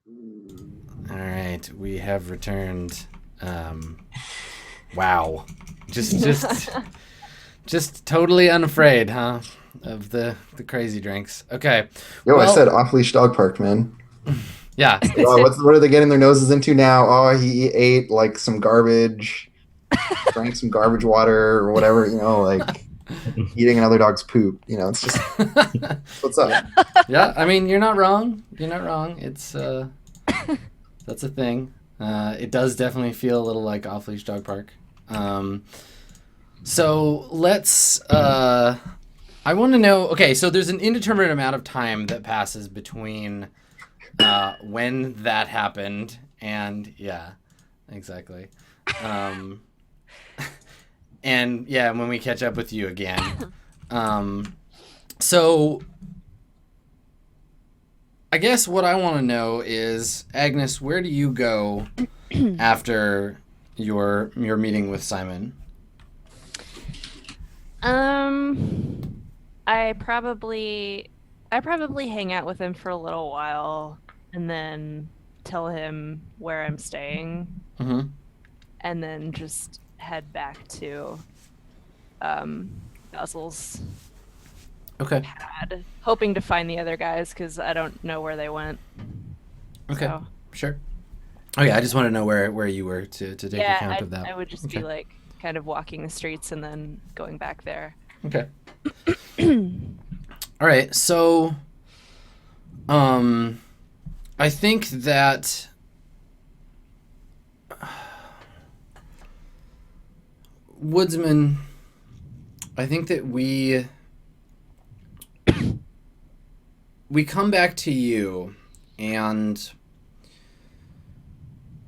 All right, we have returned. Wow, just just totally unafraid, huh? Of the crazy drinks. Okay, Yo, I well, said off-leash dog park, man. yeah, Oh, what are they getting their noses into now? Oh, he ate like some garbage, drank some garbage water or whatever, like eating another dog's poop. It's just what's yeah, up. yeah. I mean, you're not wrong. You're not wrong. It's that's a thing. It does definitely feel a little like off leash dog park. Um, so let's. I want to know. Okay, so there's an indeterminate amount of time that passes between when that happened and yeah, exactly. Um, and yeah, when we catch up with you again. Um, so I guess what I want to know is, Agnes, where do you go after your meeting with Simon? Um, I probably I probably hang out with him for a little while and then tell him where I'm staying Mm-hmm. and then just head back to Basil's Okay. pad, hoping to find the other guys because I don't know where they went. Okay. So Sure. Okay, I just want to know where you were to take yeah, account I of that. I would just be Okay. like kind of walking the streets and then going back there. Okay. All right. So, um, I think that Woodsman. I think that we come back to you, and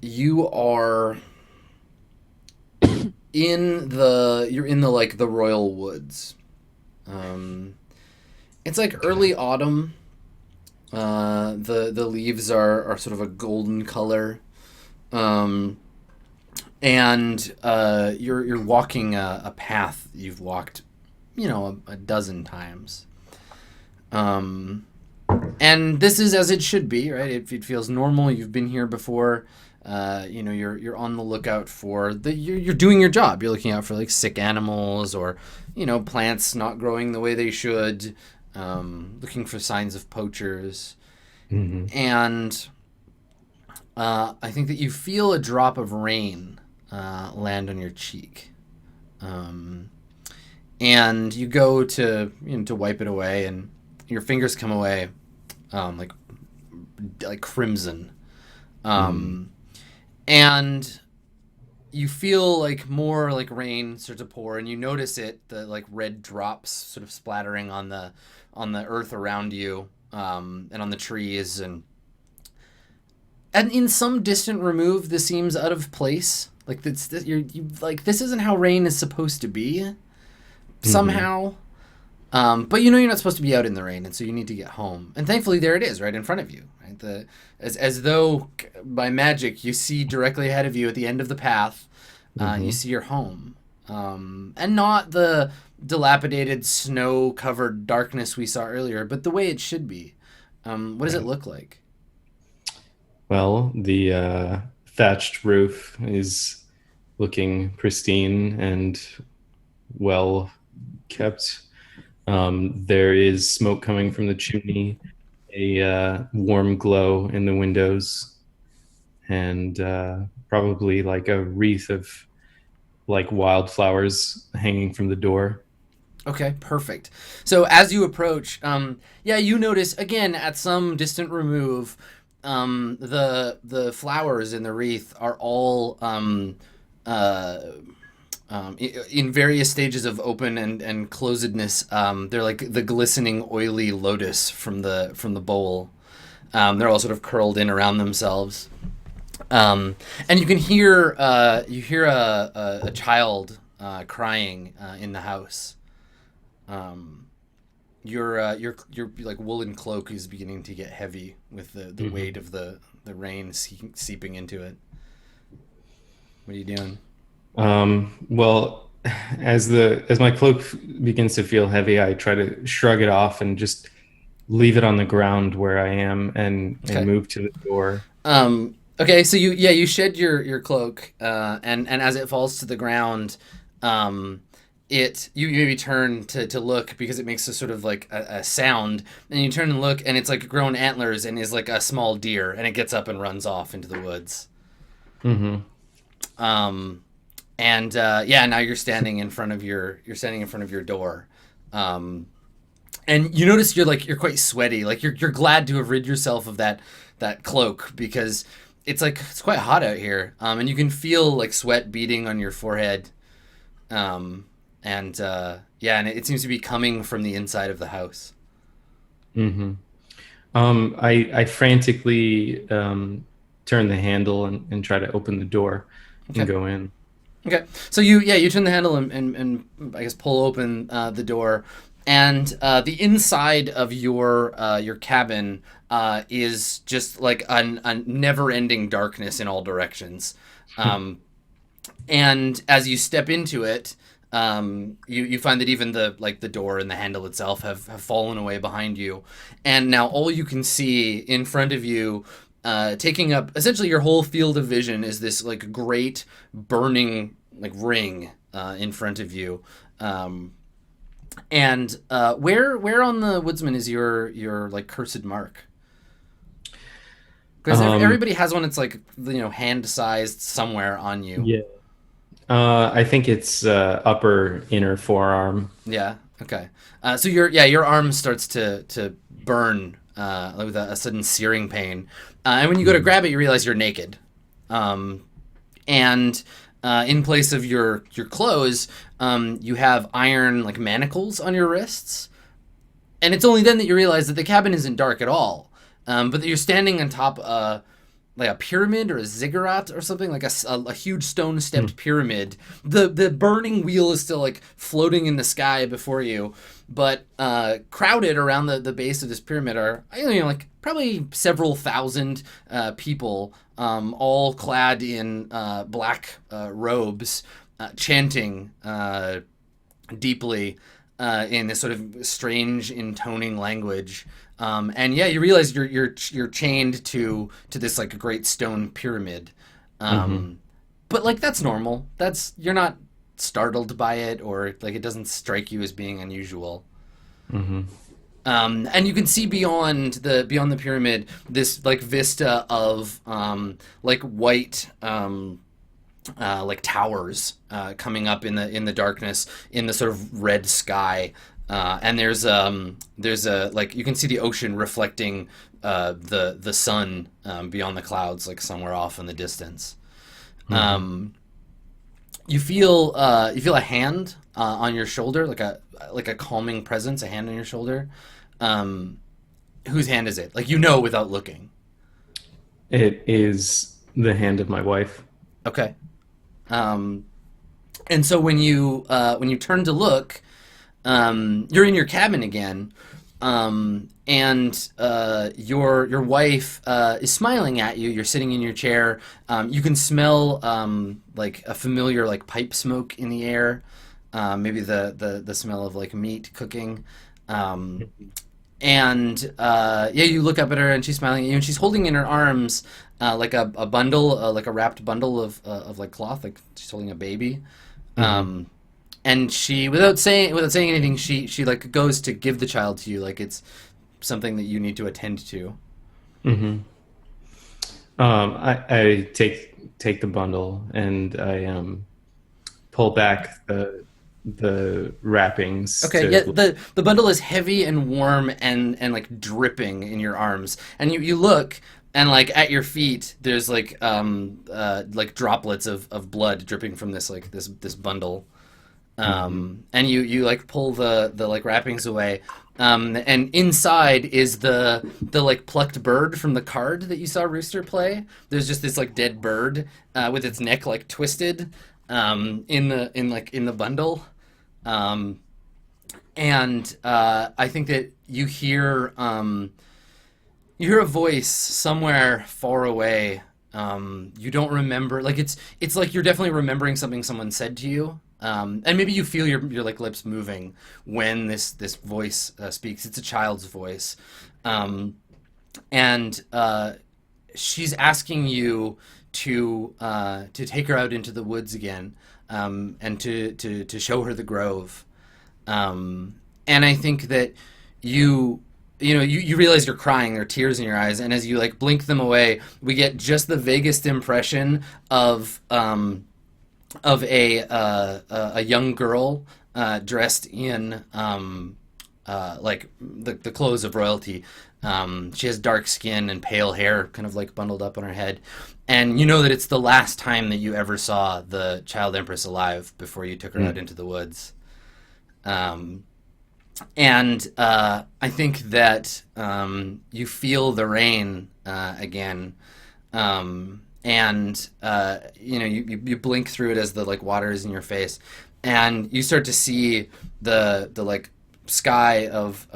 you are you're in the like the royal woods. Um, it's like Okay. early autumn. The leaves are sort of a golden color. Um, and you're walking a path you've walked, a dozen times. Um, and this is as it should be, right? It feels normal. You've been here before. You're on the lookout for you're doing your job. You're looking out for like sick animals or plants not growing the way they should. Looking for signs of poachers, Hmm. and I think that you feel a drop of rain land on your cheek, um, and you go to wipe it away, and your fingers come away like crimson, Hmm. um, and you feel like more like rain start to pour, and you notice the like red drops sort of splattering on the earth around you, and on the trees, and in some distant remove, this seems out of place. Like you like this isn't how rain is supposed to be Hmm. somehow. But you're not supposed to be out in the rain, and so you need to get home. And thankfully, there it is, right in front of you. Right, as though by magic, you see directly ahead of you at the end of the path. You Hmm. see your home, and not the dilapidated, snow-covered darkness we saw earlier, but the way it should be. What does it Right. look like? Well, the thatched roof is looking pristine and well kept. There is smoke coming from the chimney, a warm glow in the windows, and probably like a wreath of like wildflowers hanging from the door. Okay, perfect. So as you approach, yeah, you notice again at some distant remove, the flowers in the wreath are all uh, in various stages of open and closedness. They're like the glistening, oily lotus from the bowl. They're all sort of curled in around themselves, and you hear a child crying in the house. Um, your like woolen cloak is beginning to get heavy with the weight Hmm. of the rain seeping into it. What are you doing? Well, as my cloak begins to feel heavy, I try to shrug it off and just leave it on the ground where I am Okay. and move to the door. Okay, so you shed your cloak, and as it falls to the ground, um, you maybe turn to look because it makes a sort of like a sound, and you turn and look, and it's like grown antlers and is like a small deer, and it gets up and runs off into the woods. Hmm. Um, and yeah, now you're standing in front of your door. Um, and you notice you're quite sweaty. Like you're glad to have rid yourself of that cloak because it's quite hot out here. And you can feel like sweat beading on your forehead. Um, and yeah, and it seems to be coming from the inside of the house. Hmm. I frantically turn the handle and try to open the door and Okay. go in. Okay. So you turn the handle and I guess pull open the door, and the inside of your cabin is just like a never-ending darkness in all directions. Um, and as you step into it, you find that even the door and the handle itself have fallen away behind you, and now all you can see in front of you, taking up essentially your whole field of vision, is this like great burning like ring in front of you. Um, and where on the woodsman is your like cursed mark? Because Um, everybody has one. It's like hand sized somewhere on you. yeah. I think it's upper inner forearm. Yeah. Okay. So your arm starts to burn with a sudden searing pain, and when you go to Mhm. grab it, you realize you're naked, um, and in place of your clothes, you have iron like manacles on your wrists, and it's only then that you realize that the cabin isn't dark at all, but that you're standing on top like a pyramid or a ziggurat or something, like a huge stone Hmm. stepped pyramid. The burning wheel is still like floating in the sky before you, but crowded around the base of this pyramid are like probably several thousand people, all clad in black robes, chanting deeply in this sort of strange intoning language. And yeah, you realize you're chained to this like a great stone pyramid. Hmm. Um, but like that's normal. You're not startled by it, or like it doesn't strike you as being unusual. Hmm. And you can see beyond the pyramid this like vista of like white like towers coming up in the darkness in the sort of red sky. And there's a like you can see the ocean reflecting the sun beyond the clouds, like somewhere off in the distance. Hmm. Um, you feel a hand on your shoulder, like a calming presence, a hand on your shoulder. Um, whose hand is it? Like without looking. It is the hand of my wife. Okay. Um, and so when you turn to look, you're in your cabin again, and your wife is smiling at you. You're sitting in your chair. You can smell like a familiar like pipe smoke in the air, maybe the smell of like meat cooking. Um, and yeah, you look up at her and she's smiling at you, and she's holding in her arms like a bundle, like a wrapped bundle of like cloth, like she's holding a baby. Hmm. Um, and she without saying anything, she like goes to give the child to you, like it's something that you need to attend to. Hmm. I take the bundle and I pull back the wrappings Okay, yeah, to. the bundle is heavy and warm and like dripping in your arms, and you look, and like at your feet there's like droplets of blood dripping from this bundle. Mhm. And you like pull the like wrappings away, and inside is the like plucked bird from the card that you saw Rooster play. There's just this like dead bird with its neck like twisted in the bundle. um, and I think that you hear a voice somewhere far away. You don't remember, like it's like you're definitely remembering something someone said to you, And maybe you feel your like lips moving when this voice speaks. It's a child's voice, and she's asking you to take her out into the woods again, and to show her the grove. And I think that you realize you're crying. There are tears in your eyes, and as you like blink them away, we get just the vaguest impression of a young girl dressed in like the clothes of royalty. She has dark skin and pale hair, kind of like bundled up on her head, and you know that it's the last time that you ever saw the child empress alive before you took her out into the woods. And I think that you feel the rain again, and you blink through it as the like water is in your face, and you start to see the like sky of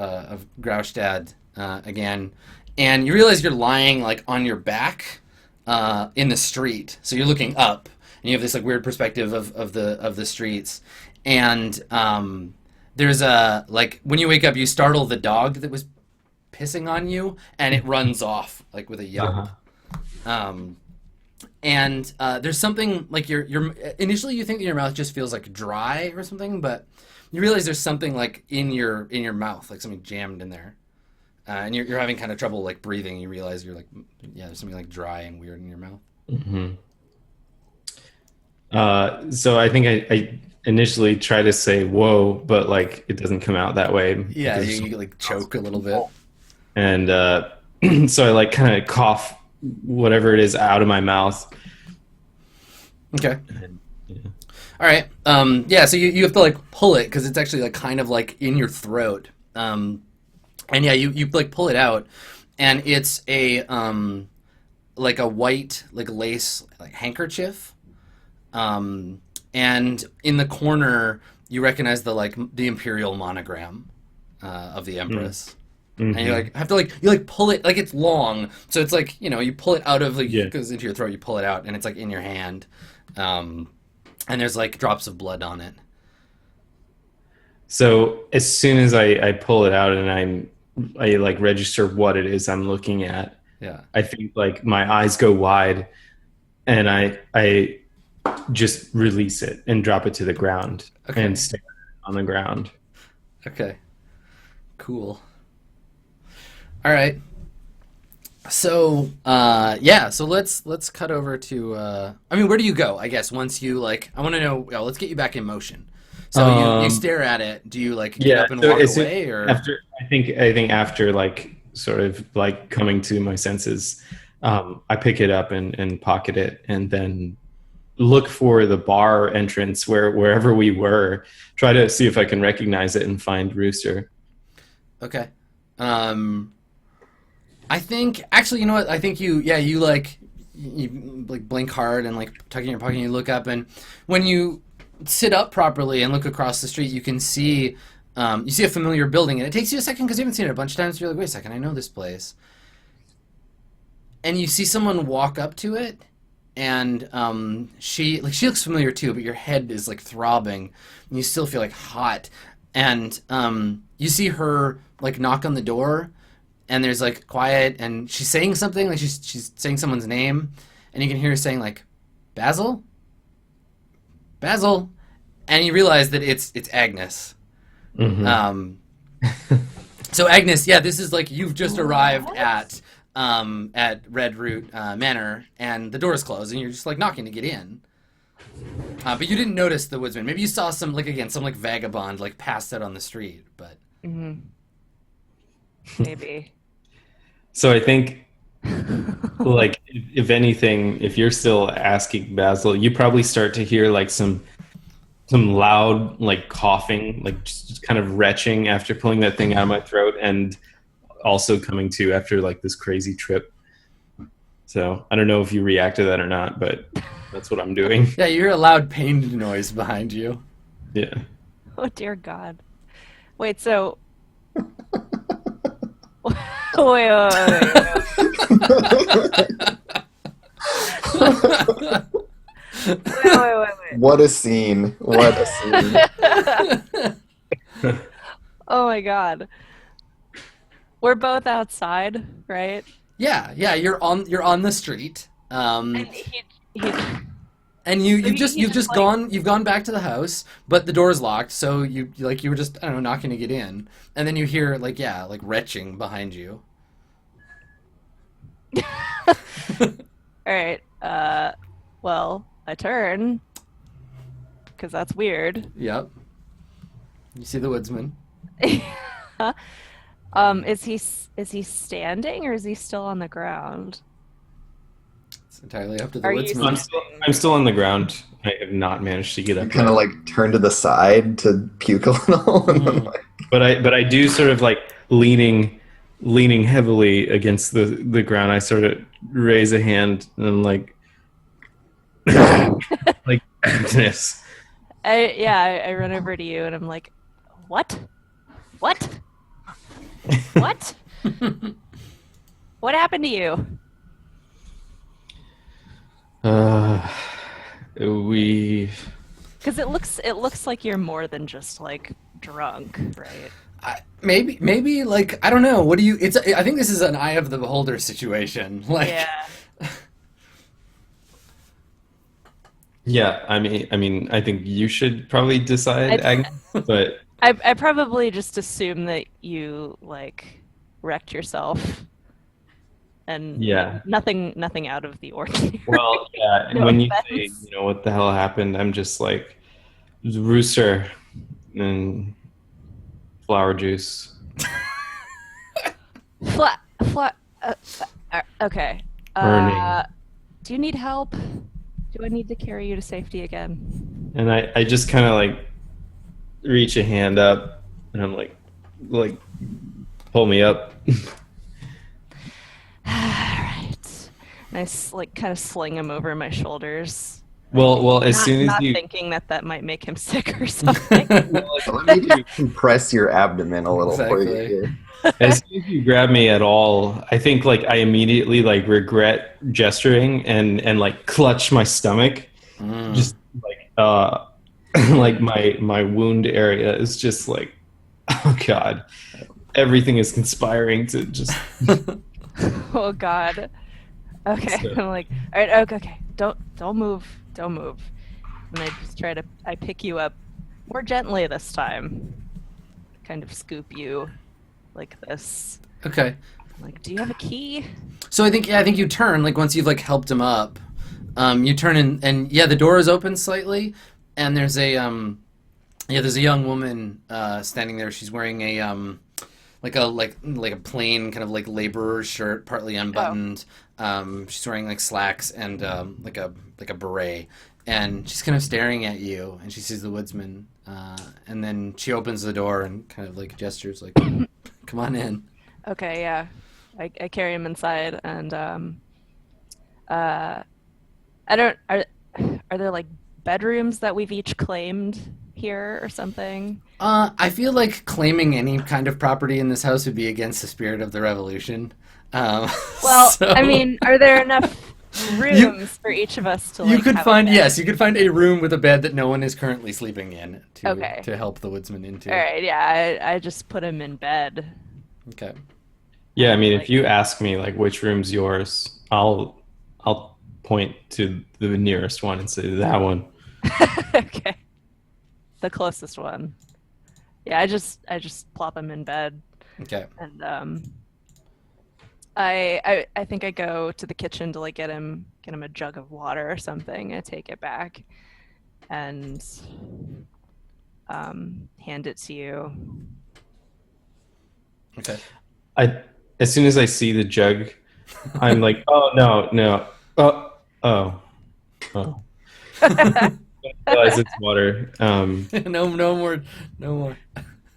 Graustad again, and you realize you're lying like on your back in the street, so you're looking up, and you have this like weird perspective of the streets, and there's a like when you wake up, you startle the dog that was pissing on you, and it runs off like with a yelp. And there's something like your initially you think that your mouth just feels like dry or something, but you realize there's something like in your mouth, like something jammed in there, and you're having kind of trouble like breathing. You realize you're like, yeah, there's something like dry and weird in your mouth. So I think I initially try to say whoa, but like it doesn't come out that way. Yeah, you like choke a little bit. And so I like kind of cough whatever it is out of my mouth. Okay. All right. Yeah, so you have to like pull it because it's actually like kind of like in your throat. And yeah, you like pull it out, and it's a like a white like lace like handkerchief. And in the corner, you recognize the imperial monogram of the Empress. And you like have to you pull it, like it's long, so it's like you pull it out of it goes into your throat, you pull it out, and it's like in your hand, and there's like drops of blood on it. So as soon as I pull it out and I like register what it is I'm looking at, I think like my eyes go wide, and I just release it and drop it to the ground and stare on the ground. Okay. Cool. All right. So, so let's cut over to, where do you go? I guess once you I want to know, let's get you back in motion. So you stare at it. Do you get up and walk away, or I think after like sort of like coming to my senses, I pick it up and pocket it, and then look for the bar entrance wherever we were, try to see if I can recognize it and find Rooster. Okay. I think actually, you know what? I think you blink hard and like tuck in your pocket and you look up, and when you sit up properly and look across the street, you can see you see a familiar building, and it takes you a second because you haven't seen it a bunch of times. So you're like, wait a second, I know this place. And you see someone walk up to it, and she looks familiar too, but your head is like throbbing, and you still feel like hot. And you see her like knock on the door, and there's like quiet, and she's saying something, like she's saying someone's name, and you can hear her saying like, Basil, and you realize that it's Agnes. So Agnes, this is like you've just arrived at Red Root Manor, and the door's closed, and you're just like knocking to get in. But you didn't notice the woodsman. Maybe you saw some vagabond like passed out on the street, but maybe. So I think like if anything, if you're still asking Basil, you probably start to hear like some loud like coughing, like just kind of retching after pulling that thing out of my throat, and also coming to after like this crazy trip. So I don't know if you react to that or not, but that's what I'm doing. Yeah, you hear a loud pained noise behind you. Yeah. Oh dear God. Wait, so wait. What a scene! What a scene! Oh my god. We're both outside, right? Yeah, you're on the street. And he And So he you've just just gone back to the house, but the door's locked, so you were just, I don't know, knocking to get in. And then you hear like retching behind you. all right. Well, I turn because that's weird. Yep. You see the woodsman. Is he standing or is he still on the ground? It's entirely up to the Are you woodsman. I'm still on the ground. I have not managed to get You up. kind of yet. like turn to the side to puke a little. And then, like, But I do sort of like leaning heavily against the ground. I sort of raise a hand and I'm like like this. I run over to you and I'm like, what? What? What? What happened to you? We Because it looks like you're more than just like drunk, right? Maybe like, I don't know. What do you? I think this is an eye of the beholder situation. Like, Yeah. yeah. I mean I think you should probably decide, Agnes, but I probably just assume that you like wrecked yourself, and yeah. nothing out of the ordinary. Well, yeah. And No when you offense. say, what the hell happened, I'm just like rooster and flower juice. Flat. Okay. Burning. Do you need help? Do I need to carry you to safety again? And I just kind of like reach a hand up and I'm like pull me up. Alright. And I like kind of sling him over my shoulders. Well, as Not, soon as not you thinking that might make him sick or something. let me compress your abdomen a little for you Exactly. here. as soon as you grab me at all, I think like I immediately like regret gesturing and like clutch my stomach. Mm. Just like like my wound area is just like, oh god, everything is conspiring to just Oh god. Okay. So- I'm like, all right, okay. Don't move. Don't move. And I just I pick you up more gently this time. Kind of scoop you like this. Okay. I'm like, do you have a key? So I think you turn, like, once you've like helped him up, you turn and the door is open slightly, and there's a young woman standing there. She's wearing a like a plain kind of like laborer shirt, partly unbuttoned. She's wearing like slacks and like a beret, and she's kind of staring at you, and she sees the woodsman, and then she opens the door and kind of like gestures like, "Come on in." Okay, yeah. I carry him inside, and I don't. Are there like bedrooms that we've each claimed here or something? I feel like claiming any kind of property in this house would be against the spirit of the revolution. Well, so- I mean, are there enough rooms for each of us to? you like, could have a find bed? you could find a room with a bed that no one is currently sleeping in Okay. to help the woodsman into. All right, yeah. I just put him in bed. Okay. yeah. I mean, if you ask me like which room's yours, I'll point to the nearest one and say that one. Okay. The closest one. Yeah, I just plop him in bed, Okay. and I think I go to the kitchen to like get him a jug of water or something. I take it back and hand it to you. Okay. As soon as I see the jug, I'm like, oh no, oh. I realize it's water. No more.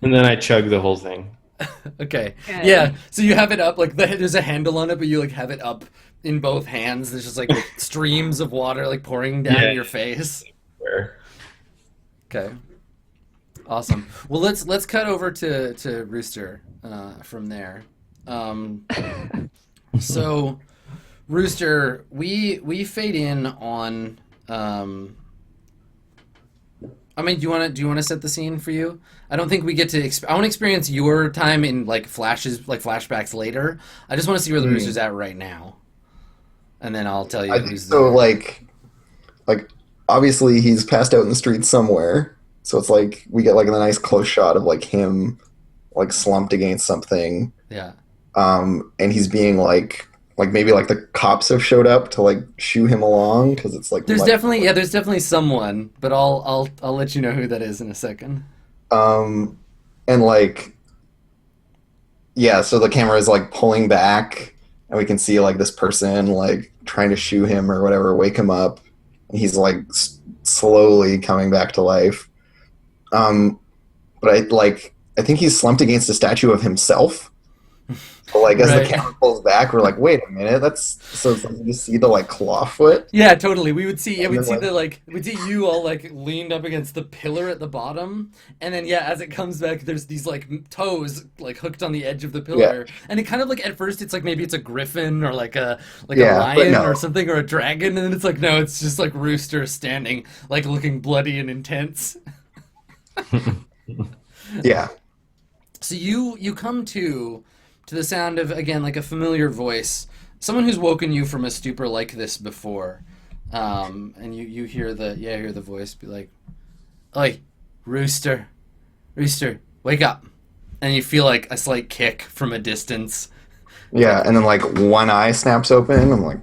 And then I chug the whole thing. Okay. Good. Yeah. So you have it up like there's a handle on it, but you like have it up in both hands. There's just like streams of water like pouring down Yeah. your face. Where Okay. Awesome. Well, let's cut over to Rooster from there. So, Rooster, we fade in on I mean, do you want to set the scene for you? I don't think we get to. I want to experience your time in like flashes, like flashbacks later. I just want to see where the rooster's at right now, and then I'll tell you I think who's so. there. Like obviously he's passed out in the street somewhere. So it's like we get like a nice close shot of like him like slumped against something. Yeah. And he's being like maybe like the cops have showed up to like shoo him along because it's like There's definitely someone, but I'll let you know who that is in a second. um and like yeah, so the camera is like pulling back and we can see like this person like trying to shoo him or whatever, wake him up, and he's like slowly coming back to life. But I think he's slumped against a statue of himself. But like as the Right. camera pulls back, we're like, wait a minute, that's so it's like you see the like claw foot. Yeah, totally. We would see, And then, we'd see you all like leaned up against the pillar at the bottom, and then yeah, as it comes back, there's these like toes like hooked on the edge of the pillar, and it kind of like at first it's like maybe it's a griffin or like a Yeah, but lion no. or something or a dragon, and then it's like no, it's just like Rooster standing like looking bloody and intense. Yeah. So you come to the sound of again like a familiar voice, someone who's woken you from a stupor like this before, and you hear the voice be like, "Oi, Rooster, Rooster, wake up!" And you feel like a slight kick from a distance. Yeah, and then like one eye snaps open and like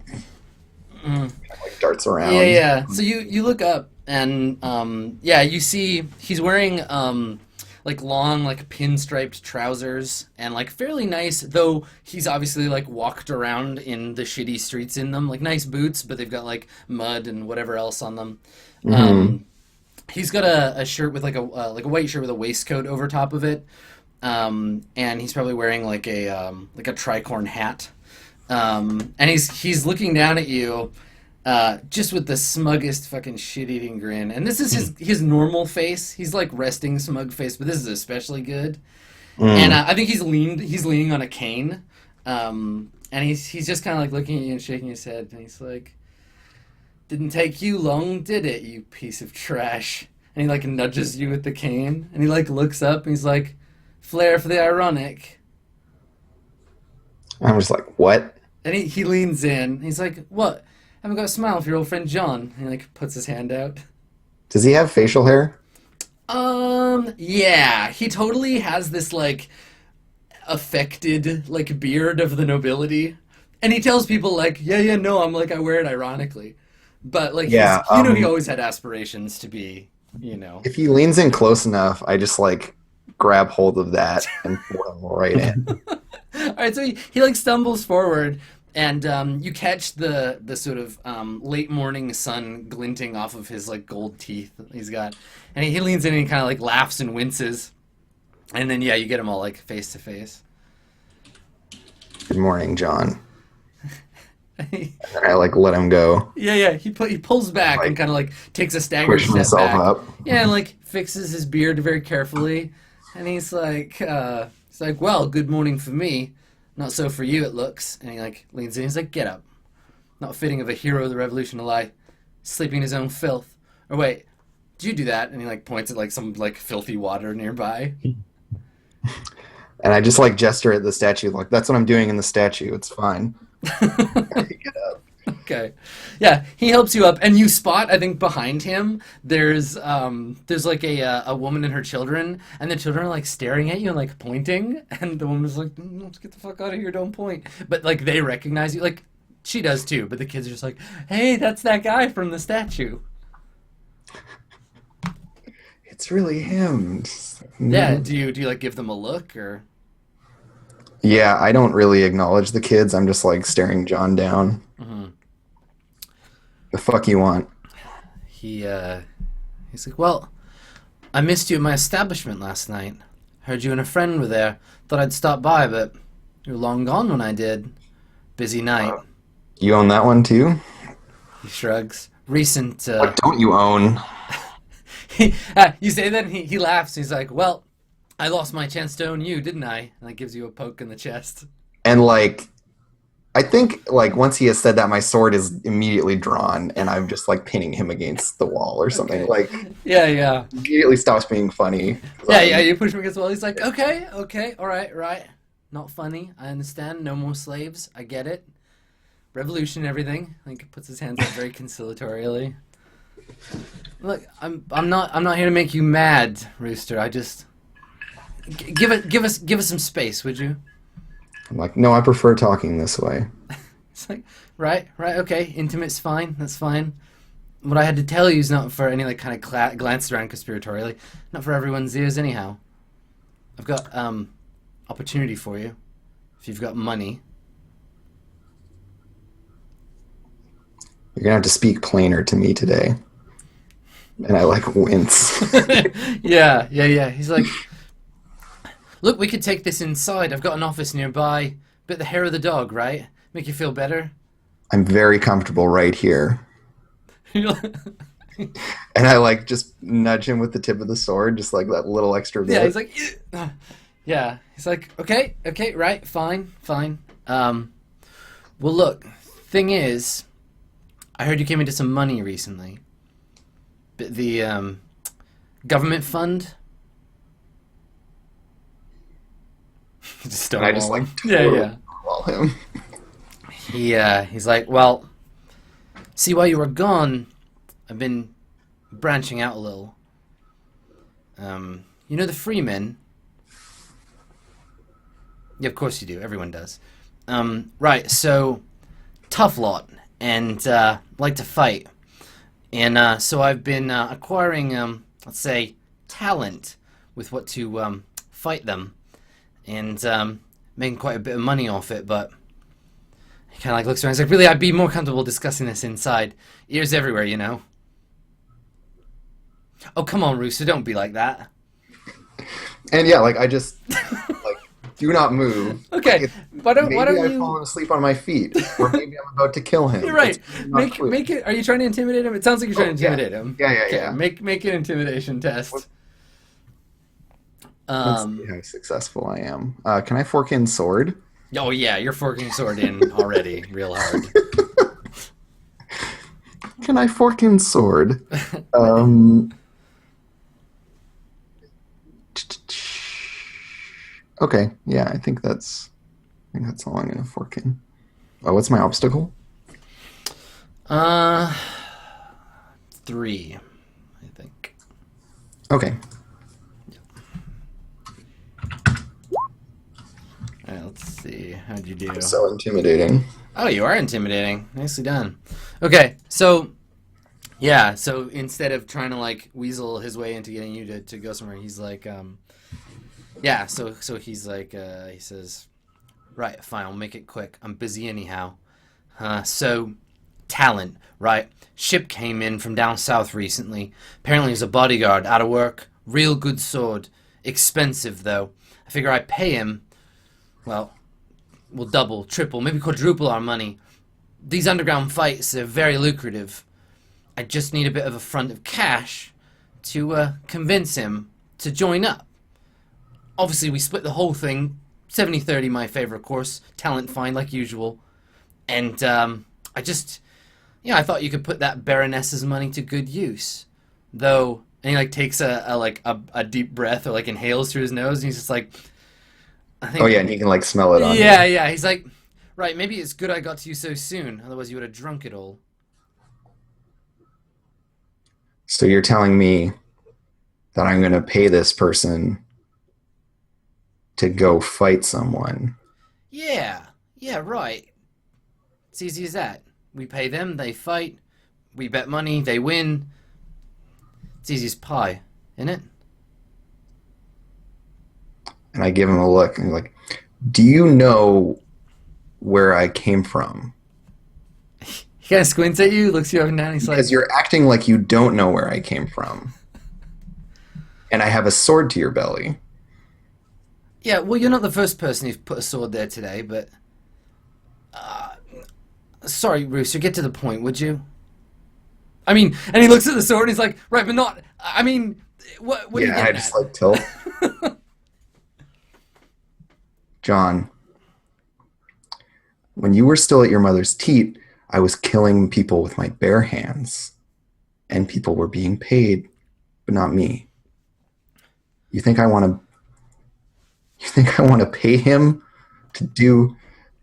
darts around. Yeah. So you look up and yeah, you see he's wearing like long like pinstriped trousers and like fairly nice, though he's obviously like walked around in the shitty streets in them, like nice boots, but they've got like mud and whatever else on them. He's got a shirt with like a white shirt with a waistcoat over top of it, and he's probably wearing like a tricorn hat, and he's looking down at you, just with the smuggest fucking shit-eating grin. And this is his normal face. He's like resting smug face, but this is especially good. And I think he's leaning on a cane, and he's just kind of like looking at you and shaking his head, and he's like, "Didn't take you long, did it, you piece of trash?" And he like nudges you with the cane, and he like looks up, and he's like, "Flair for the ironic." I'm just like, what? And he leans in. He's like, "What? Haven't got a smile for your old friend John?" And he like puts his hand out. Does he have facial hair? Yeah, he totally has this like affected like beard of the nobility, and he tells people like, yeah, no, I'm like I wear it ironically, but like Yeah, he always had aspirations to be, you know. If he leans in close enough, I just like grab hold of that and pull him right in. All right, so he like stumbles forward, and you catch the sort of late morning sun glinting off of his like gold teeth that he's got, and he leans in and he kind of like laughs and winces, and then yeah, you get him all like face to face. Good morning, John. And I like let him go, Yeah. He pulls back like, and kind of like takes a staggered push step myself back. up. Yeah, and like fixes his beard very carefully, and he's like, "Well, good morning for me, not so for you, it looks." And he like leans in. He's like, "Get up. Not fitting of a hero of the revolution to lie, sleeping in his own filth. Or wait, did you do that?" And he like points at like some like filthy water nearby. And I just like gesture at the statue, like that's what I'm doing in the statue. It's fine. Get up. Okay. Yeah, he helps you up, and you spot, I think, behind him, there's like a woman and her children, and the children are like staring at you and like pointing, and the woman's like, "Let's get the fuck out of here, don't point." But like they recognize you, like she does too, but the kids are just like, "Hey, that's that guy from the statue." It's really him. Yeah, do you like give them a look or? Yeah, I don't really acknowledge the kids. I'm just like staring John down. The fuck you want? He's like, "Well, I missed you at my establishment last night. Heard you and a friend were there. Thought I'd stop by, but you were long gone when I did. Busy night." You own that one too? He shrugs. Recent. What don't you own? You say that, and he laughs. He's like, "Well, I lost my chance to own you, didn't I?" And that gives you a poke in the chest. And like I think like once he has said that, my sword is immediately drawn, and I'm just like pinning him against the wall or something. Okay. Like Yeah. immediately stops being funny. 'Cause Yeah. You push him against the wall. He's like, okay, all right. Not funny. I understand. No more slaves. I get it. Revolution, and everything. Like puts his hands up very conciliatorily. Look, I'm not here to make you mad, Rooster. I just give us some space, would you? I'm like, no, I prefer talking this way. It's like, right, okay, intimate's fine, that's fine. What I had to tell you is not for any like kind of glance around conspiratorially, not for everyone's ears anyhow. I've got opportunity for you, if you've got money. You're gonna have to speak plainer to me today. And I like wince. Yeah. He's like, look, we could take this inside. I've got an office nearby. Bit the hair of the dog, right? Make you feel better? I'm very comfortable right here. And I like just nudge him with the tip of the sword, just like that little extra bit. Yeah, he's like, yeah. He's like, okay, right, fine. Well, look, thing is, I heard you came into some money recently. The government fund. And I just like yeah. wall him. He's like, well, see, while you were gone, I've been branching out a little. You know the Freemen? Yeah, of course you do. Everyone does. Right, so, tough lot, and like to fight. And so I've been acquiring, let's say, talent with what to fight them. And making quite a bit of money off it, but he kind of like looks around. He's like, really, I'd be more comfortable discussing this inside. Ears everywhere, you know. Oh, come on, Rooster, don't be like that. And yeah, like I just like do not move. Okay, Like, why don't I've you? fallen asleep on my feet, or maybe I'm about to kill him. You're right. It's not clear. Make it. Are you trying to intimidate him? It sounds like you're trying to intimidate him. Yeah. Okay, make an intimidation test. Let's see how successful I am. Can I fork in sword? Oh yeah, you're forking sword in already, real hard. Can I fork in sword? Okay, yeah, I think that's all I'm gonna fork in. Oh, what's my obstacle? 3, I think. Okay. All right, let's see. How'd you do? So intimidating. Oh, you are intimidating. Nicely done. Okay, so yeah, so instead of trying to like weasel his way into getting you to go somewhere, he's like, yeah, so he's like, he says, right, fine, I'll make it quick. I'm busy anyhow. So, talent, right? Ship came in from down south recently. Apparently he's a bodyguard, out of work. Real good sword. Expensive, though. I figure I pay him, well, we'll double, triple, maybe quadruple our money. These underground fights are very lucrative. I just need a bit of a front of cash to convince him to join up. Obviously, we split the whole thing. 70-30, my favor, of course. Talent fine, like usual. And I just, I thought you could put that Baroness's money to good use. Though, and he like takes a deep breath or like inhales through his nose, and he's just like, I think. Oh yeah, and he can like smell it on you. Yeah. He's like, right, maybe it's good I got to you so soon. Otherwise, you would have drunk it all. So you're telling me that I'm going to pay this person to go fight someone? Yeah, right. It's easy as that. We pay them, they fight. We bet money, they win. It's easy as pie, isn't it? And I give him a look and I'm like, do you know where I came from? He kind of squints at you, looks you up and down, he's like... Because you're acting like you don't know where I came from. And I have a sword to your belly. Yeah, well, you're not the first person who's put a sword there today, but... sorry, Rooster, get to the point, would you? I mean, and he looks at the sword and he's like, right, but not... I mean, what are you getting I just like tilt. John, when you were still at your mother's teat, I was killing people with my bare hands, and people were being paid, but not me. You think I want to? You think I want to pay him to do?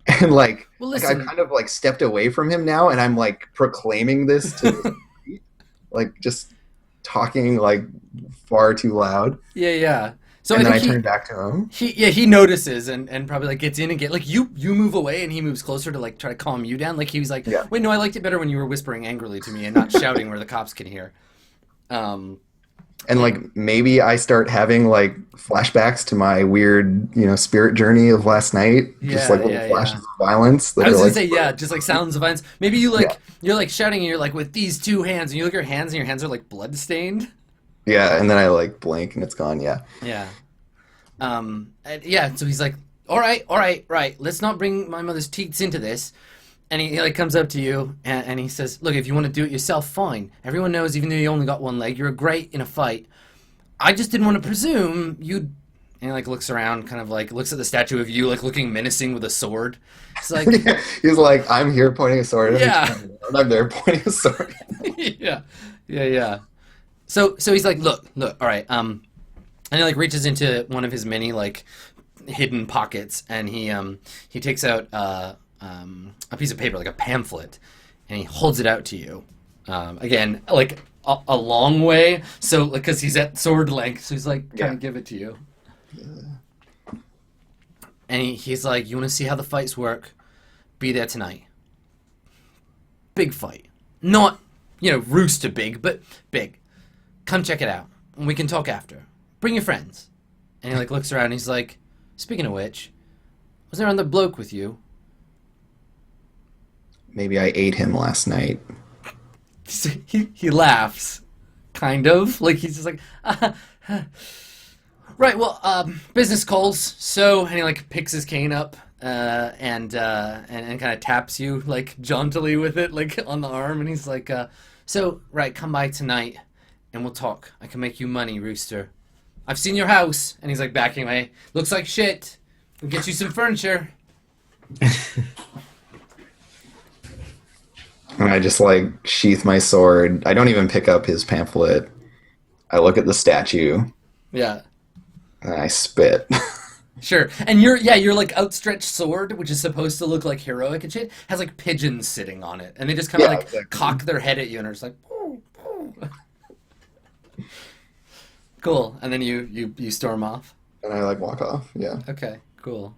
And Well, like I've listen. kind of like stepped away from him now, and I'm like proclaiming this to the street, like just talking like far too loud. Yeah, yeah. So And I then I think turn back to him. he notices and probably like gets in and like you move away and he moves closer to like try to calm you down. Like he was like, Yeah. wait, no, I liked it better when you were whispering angrily to me and not shouting where the cops can hear. Um, And like maybe I start having like flashbacks to my weird, spirit journey of last night. Just Yeah, like little yeah, flashes yeah. of violence that I was are gonna like, say, yeah, just like sounds of violence. Maybe you Yeah. you're like shouting and you're like with these two hands and you look at your hands and your hands are like blood stained. yeah, and then I like blink and it's gone. Yeah. Yeah. And yeah, so he's like, all right, let's not bring my mother's teats into this. And he like comes up to you and he says, look, if you want to do it yourself, fine. Everyone knows even though you only got one leg, you're great in a fight. I just didn't want to presume you'd... And he like looks around, kind of like looks at the statue of you, like looking menacing with a sword. It's like, He's like, I'm here pointing a sword. And Yeah. I'm there pointing a sword. yeah. So he's like, look, all right. And he like reaches into one of his many like hidden pockets, and he takes out a piece of paper, like a pamphlet, and he holds it out to you. Again, like a long way, so like because he's at sword length, so he's like trying to give it to you. And he's like, you want to see how the fights work? Be there tonight. Big fight. Not, rooster big, but big. Come check it out. And we can talk after. Bring your friends. And he like looks around and he's like, speaking of which, was there another bloke with you? Maybe I ate him last night. He laughs. Kind of. Like he's just like, right, well, business calls. So, and he like picks his cane up and kind of taps you like jauntily with it, like on the arm, and he's like, so, right, come by tonight and we'll talk. I can make you money, Rooster. I've seen your house. And he's like backing away. Looks like shit. We'll get you some furniture. And I just like sheath my sword. I don't even pick up his pamphlet. I look at the statue Yeah. and I spit. Sure. And your like outstretched sword, which is supposed to look like heroic and shit, has like pigeons sitting on it. And they just kind of Yeah, like exactly. cock their head at you and are just like, "Pooh, pooh." Cool. And then you storm off. And I like walk off. Yeah. Okay, cool.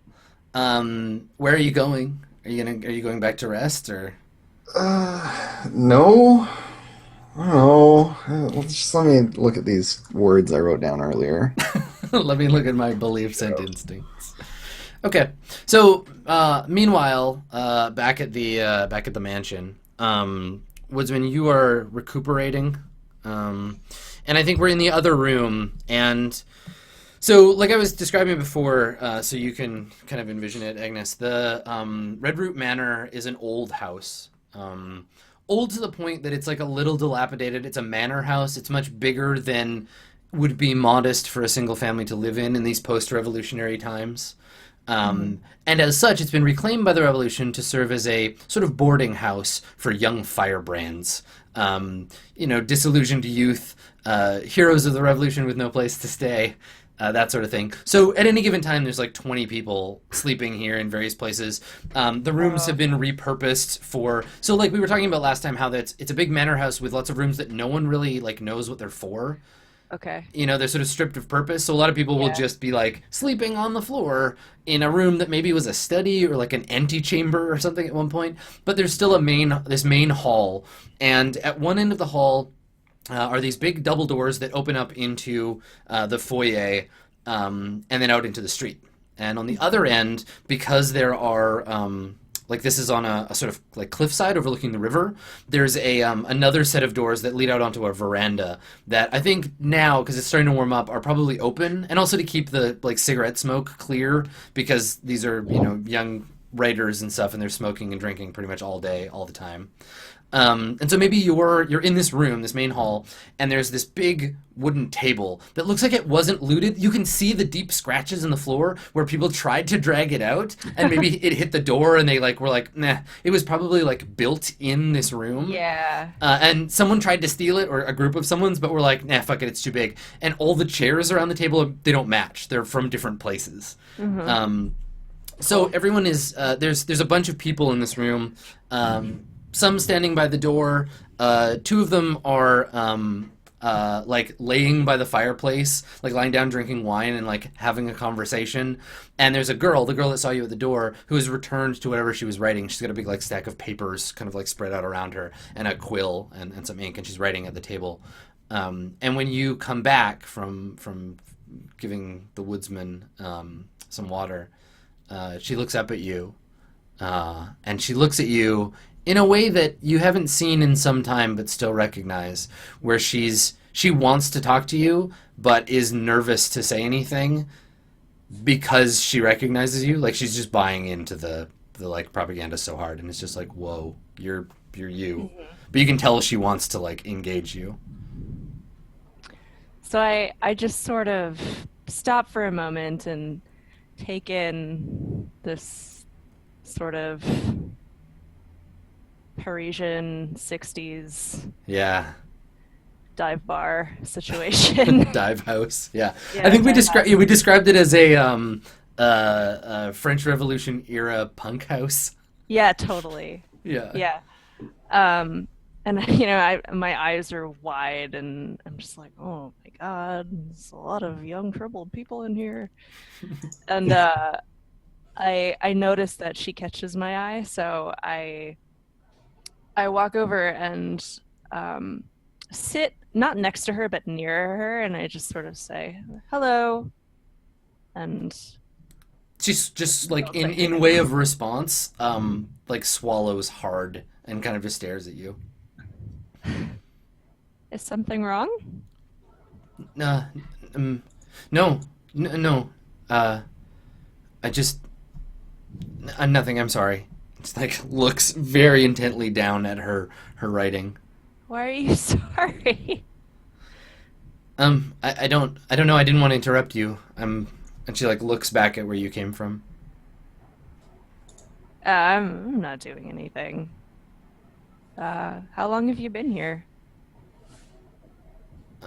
Where are you going? Are you going back to rest or? No. I don't know. Just let me look at these words I wrote down earlier. Let me look at my beliefs and instincts. Okay, so meanwhile, back at the mansion, Woodsman, you are recuperating, and I think we're in the other room, and so like I was describing before, so you can kind of envision it, Agnes. The Redroot Manor is an old house. Old to the point that it's like a little dilapidated. It's a manor house. It's much bigger than would be modest for a single family to live in these post-revolutionary times. And as such, it's been reclaimed by the revolution to serve as a sort of boarding house for young firebrands. Disillusioned youth, heroes of the revolution with no place to stay. That sort of thing. So at any given time, there's like 20 people sleeping here in various places. The rooms have been repurposed for... So like we were talking about last time, how it's a big manor house with lots of rooms that no one really like knows what they're for. Okay. They're sort of stripped of purpose. So a lot of people will Yeah. just be like sleeping on the floor in a room that maybe was a study or like an antechamber or something at one point. But there's still this main hall. And at one end of the hall... are these big double doors that open up into the foyer and then out into the street. And on the other end, because there are, this is on a sort of like cliffside overlooking the river, there's another set of doors that lead out onto a veranda that I think now, because it's starting to warm up, are probably open. And also to keep the like cigarette smoke clear, because these are, young writers and stuff, and they're smoking and drinking pretty much all day, all the time. And so maybe you're in this room, this main hall, and there's this big wooden table that looks like it wasn't looted. You can see the deep scratches in the floor where people tried to drag it out, and maybe it hit the door, and they were like, nah. It was probably built in this room. Yeah. And someone tried to steal it, or a group of someone's, but we're like, nah, fuck it, it's too big. And all the chairs around the table, they don't match. They're from different places. Mm-hmm. So everyone is there's a bunch of people in this room. Some standing by the door. Two of them are laying by the fireplace, lying down drinking wine and having a conversation. And there's a girl, the girl that saw you at the door, who has returned to whatever she was writing. She's got a big stack of papers kind of spread out around her, and a quill and some ink, and she's writing at the table. And when you come back from giving the woodsman some water, she looks up at you, and she looks at you in a way that you haven't seen in some time but still recognize, where she wants to talk to you but is nervous to say anything because she recognizes you. She's just buying into the propaganda so hard, and it's just whoa, you're you. Mm-hmm. But you can tell she wants to engage you. So I just sort of stop for a moment and take in this sort of Parisian 60s dive bar situation. Dive house, yeah. Yeah, I think we dive described it as a French Revolution era punk house. Yeah, totally. Yeah. And my eyes are wide, and I'm just like, oh my god, there's a lot of young troubled people in here. And I notice that she catches my eye, so I walk over and sit not next to her but near her, and I just sort of say hello, and she's just in way of response swallows hard and kind of just stares at you. Is something wrong? No. I just nothing. I'm sorry. Just looks very intently down at her writing. Why are you sorry? I don't know. I didn't want to interrupt you. And she looks back at where you came from. I'm not doing anything. How long have you been here?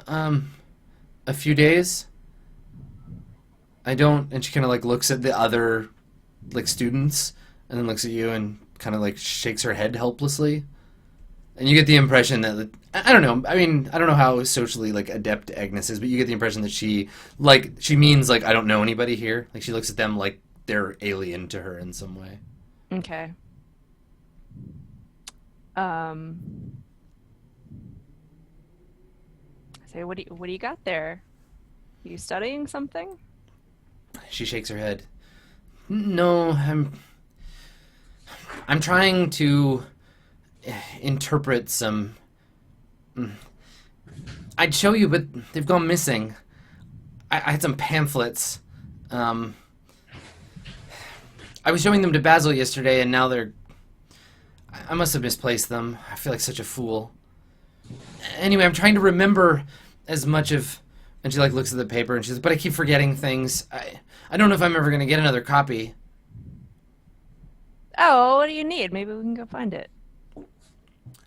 A few days. I don't. And she kind of looks at the other students, and then looks at you and kind of shakes her head helplessly. And you get the impression that I don't know. I mean, I don't know how socially adept Agnes is, but you get the impression that she means I don't know anybody here. She looks at them like they're alien to her in some way. Okay. Say, what do you got there? Are you studying something? She shakes her head. No, I'm trying to interpret some. I'd show you, but they've gone missing. I had some pamphlets. I was showing them to Basil yesterday, and now they're. I must have misplaced them. I feel like such a fool. Anyway, I'm trying to remember as much of. And she looks at the paper and she says, "But I keep forgetting things. I don't know if I'm ever going to get another copy." Oh, what do you need? Maybe we can go find it.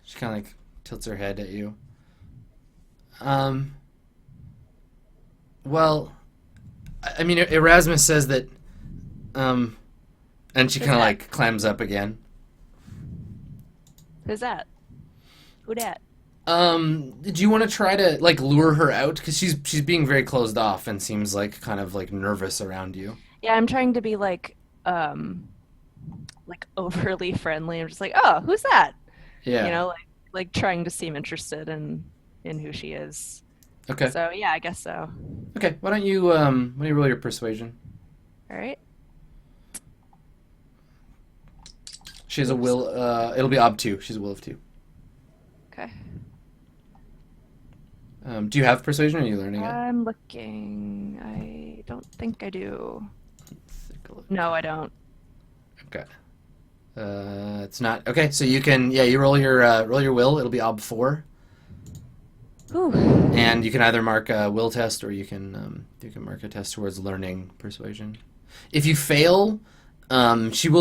She kind of tilts her head at you. Well, I mean, Erasmus says that, and she kind of clams up again. Who's that? Who dat? Do you want to try to lure her out? Because she's being very closed off and seems kind of nervous around you. Yeah, I'm trying to be overly friendly. I'm just oh, who's that? Yeah. Trying to seem interested in who she is. Okay. So yeah, I guess so. Okay. Why don't you roll your persuasion? All right. She has a will. It'll be ob 2. She's a will of 2. Okay. Do you have persuasion, or are you learning it? I'm looking. I don't think I do. No, I don't. Okay. It's not okay. So you can you roll your will. It'll be ob 4, Ooh. and you can either mark a will test or you can mark a test towards learning persuasion. If you fail, she's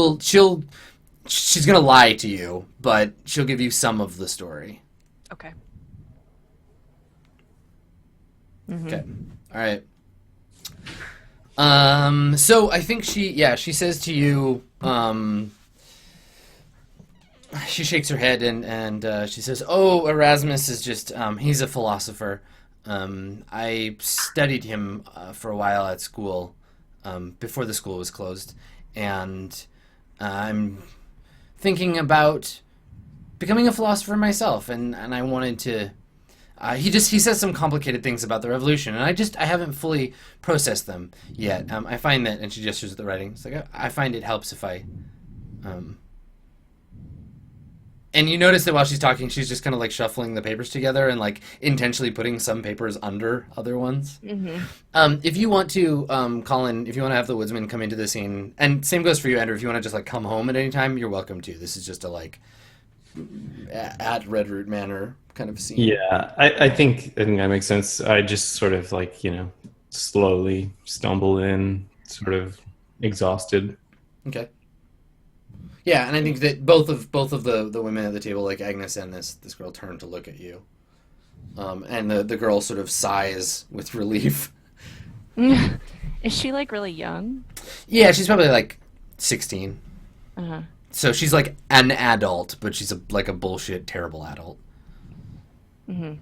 gonna lie to you, but she'll give you some of the story. Okay. Okay. All right. So I think she says to you, she shakes her head and she says, "Oh, Erasmus is just he's a philosopher. I studied him for a while at school, before the school was closed, and I'm thinking about becoming a philosopher myself, and I wanted to." He says some complicated things about the revolution, and I haven't fully processed them yet. I find that, and she gestures at the writing. It's like I find it helps if I, and you notice that while she's talking, she's just kind of like shuffling the papers together and like intentionally putting some papers under other ones. Mm-hmm. If you want to, Colin, if you want to have the woodsman come into the scene, and same goes for you, Andrew. If you want to just like come home at any time, you're welcome to. This is just a like at Red Root Manor kind of scene. Yeah, I think that makes sense. I just sort of like, slowly stumble in, sort of exhausted. Okay. Yeah, and I think that both of the women at the table, like Agnes and this girl, turn to look at you, and the girl sort of sighs with relief. Is she like really young? Yeah, she's probably like 16. Uh-huh. So she's like an adult, but she's like a bullshit terrible adult. Mm-hmm.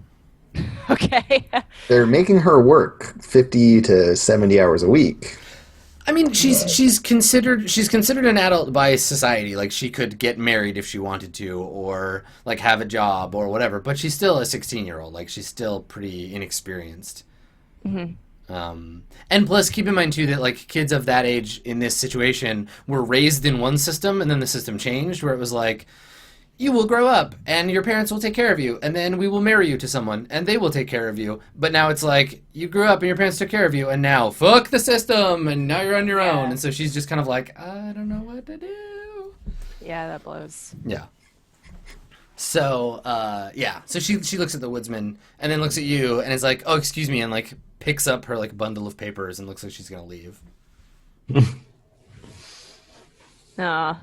Okay. They're making her work 50 to 70 hours a week. I mean, she's considered an adult by society. Like she could get married if she wanted to, or like have a job or whatever. But she's still a 16-year-old. Like she's still pretty inexperienced. Mm-hmm. And plus, keep in mind too that like kids of that age in this situation were raised in one system, and then the system changed, where it was like, you will grow up, and your parents will take care of you, and then we will marry you to someone, and they will take care of you. But now it's like, you grew up, and your parents took care of you, and now fuck the system, and now you're on your own. And so she's just kind of like, I don't know what to do. Yeah, that blows. Yeah. So, So she looks at the woodsman, and then looks at you, and is like, oh, excuse me, and like picks up her like bundle of papers and looks like she's gonna leave. Aw.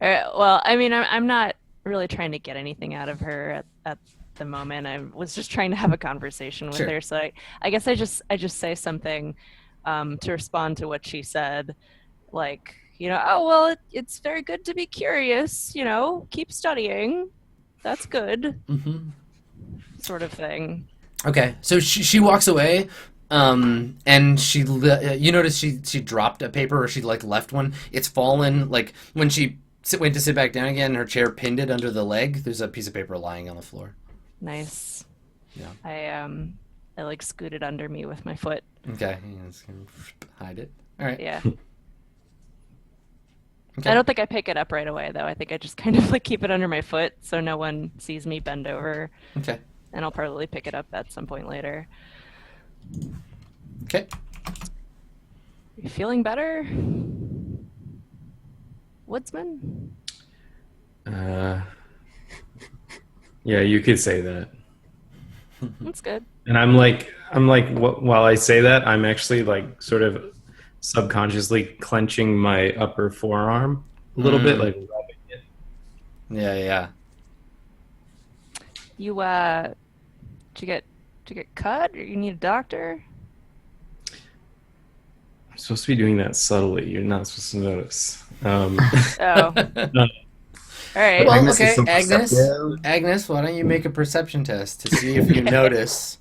Well, I mean, I'm not really trying to get anything out of her at the moment. I was just trying to have a conversation with Sure. her. So I guess I just say something to respond to what she said, like, oh well, it's very good to be curious. Keep studying. That's good. Mm-hmm. Sort of thing. Okay, so she walks away, and you notice she dropped a paper, or she like left one. It's fallen. Like when she went to sit back down again, her chair pinned it under the leg. There's a piece of paper lying on the floor. Nice. Yeah. I like scooted under me with my foot. Okay, just gonna hide it. All right. Yeah. Okay. I don't think I pick it up right away though. I think I just kind of like keep it under my foot so no one sees me bend over. Okay. And I'll probably pick it up at some point later. Okay. You feeling better, Woodsman? Yeah, you could say that. That's good. And I'm like, while I say that, I'm actually like sort of subconsciously clenching my upper forearm a little bit, like rubbing it. Yeah. You did you get cut, or you need a doctor? I'm supposed to be doing that subtly. You're not supposed to notice. Oh. No. All right. Well, Agnes is okay, so Agnes. perceptive. Agnes, why don't you make a perception test to see if you notice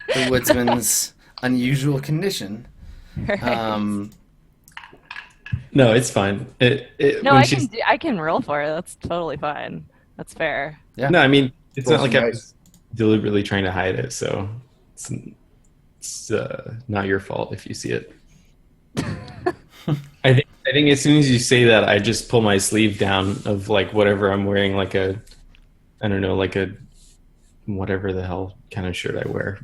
the woodsman's unusual condition? No, it's fine. No, when I can roll for it. That's totally fine. That's fair. Yeah. No, I mean, it's not like I Nice. was deliberately trying to hide it, so it's not your fault if you see it. I think as soon as you say that, I just pull my sleeve down of like whatever I'm wearing, like a whatever the hell kind of shirt I wear.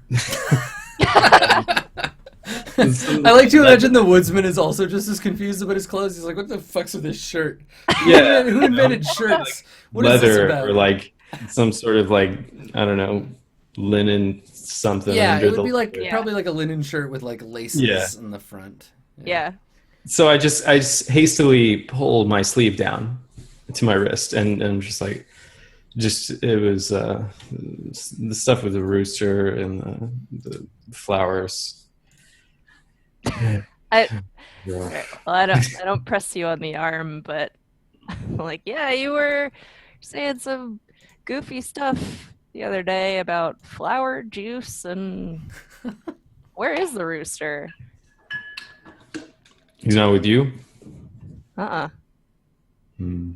I like to imagine the woodsman is also just as confused about his clothes. He's like, "What the fuck's with this shirt? Yeah, Who invented shirts? What is this leather about?" or like some sort of like, I don't know, linen something Yeah, under it would the be like Yeah. probably like a linen shirt with like laces Yeah. in the front. Yeah. So I just hastily pulled my sleeve down to my wrist, and I'm just like, it was the stuff with the rooster and the flowers. I Yeah. well, I don't press you on the arm, but I'm like, yeah, you were saying some goofy stuff the other day about flower juice, and where is the rooster? He's not with you? Uh-uh. Hmm.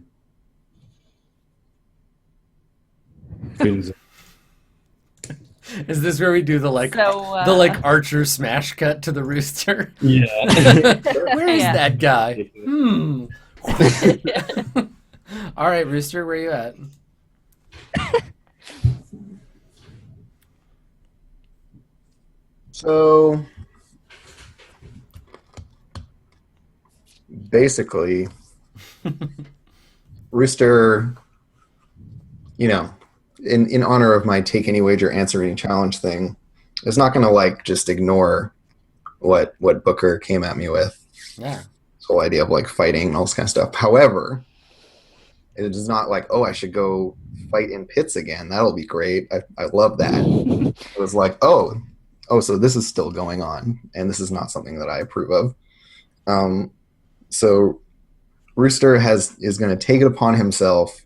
Couldn't- Is this where we do the like So, the like Archer smash cut to the rooster? Yeah. Where is Yeah. that guy? All right, rooster, where you at? So basically, Rooster, in honor of my take any wager, answer any challenge thing, is not going to like just ignore what Booker came at me with. Yeah. This whole idea of like fighting and all this kind of stuff. However, it is not like, oh, I should go fight in pits again. That'll be great. I love that. It was like, oh, so this is still going on, and this is not something that I approve of. So Rooster is going to take it upon himself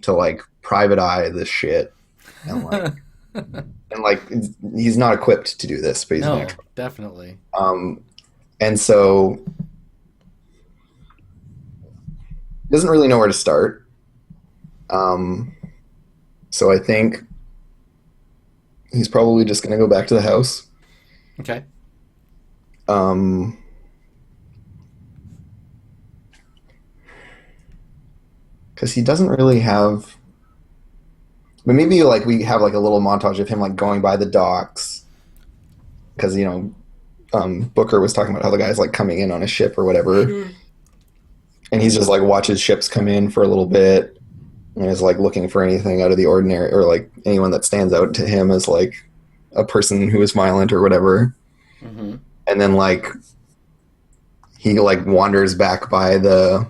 to like private eye this shit, and like he's not equipped to do this, but he's No, going to try. definitely. And so doesn't really know where to start. So I think he's probably just going to go back to the house. Okay. Because he doesn't really have. But maybe like we have like a little montage of him like going by the docks. Because Booker was talking about how the guy's like coming in on a ship or whatever, and he's just like watches ships come in for a little bit, and is like looking for anything out of the ordinary or like anyone that stands out to him as like a person who is violent or whatever. Mm-hmm. And then like he like wanders back by the